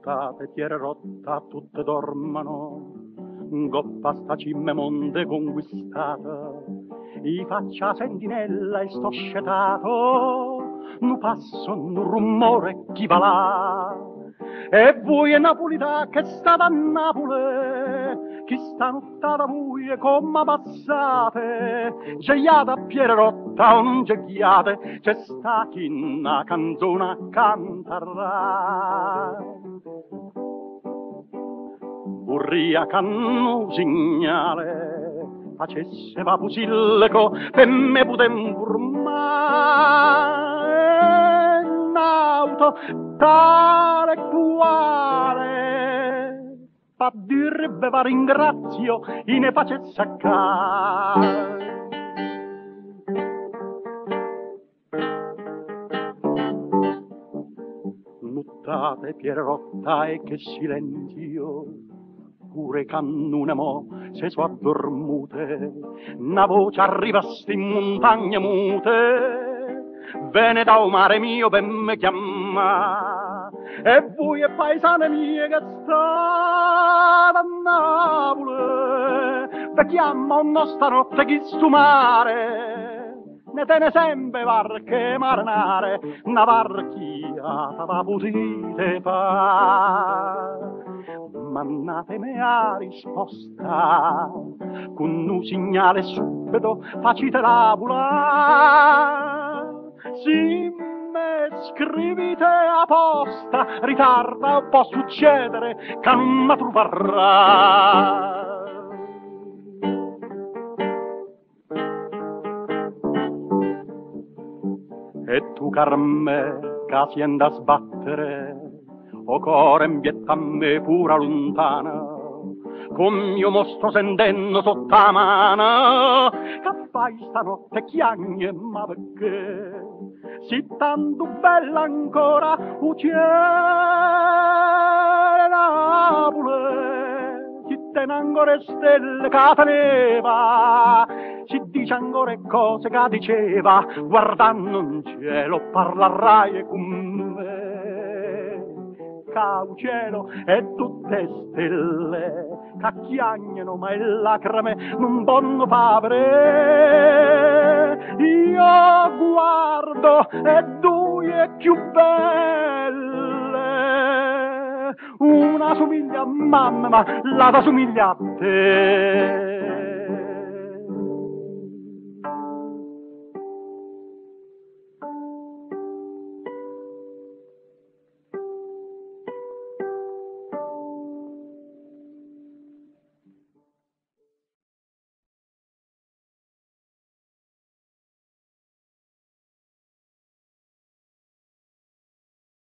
Nottate fiere rotta tutte dormano, goppa sta cimme monde conquistata, i faccia sentinella e sto scetato, nu passo, nu rumore, chi va là? E voi è napolità che state a Napoli, chi sta nottata voi come passate, gegliate a piede rotta o non gegliate, c'è sta chi una canzone canterà. Burria cannu segnale, facesse va pusilco, per me potem burmare, nauto tale quale, pa dirbe va ringrazio, in ne facesse a ca. Nottate Pierrotta e che silenzio, pure cannune mo se so addormute, na voce arriva sti montagne mute, vene da un mare mio per me chiamma, e voi e paesane mie che state a Napoli, ve chiama un nostra notte chi stu mare, ne tene sempre varche marinare, una varchia va potete fa. Mannatemi a risposta, con un segnale subito facite l'abula. Sì, me scrivite apposta, ritarda, può succedere che non mi troverà. E tu, Carme, che si anda a sbattere, o core invietta a me pura lontana, con mio mostro sentendo sotto la mano, che fai stanotte chiagne, ma perché? Si tanto bella ancora, ucciere Napoli, si tene ancora stelle che teneva, si dice ancora cose che diceva, guardando in cielo parlerai con me. Cau cielo e tutte stelle che chiagnano ma le lacrime non possono favere. Io guardo e due più belle, una somiglia a mamma ma l'altra somiglia a te.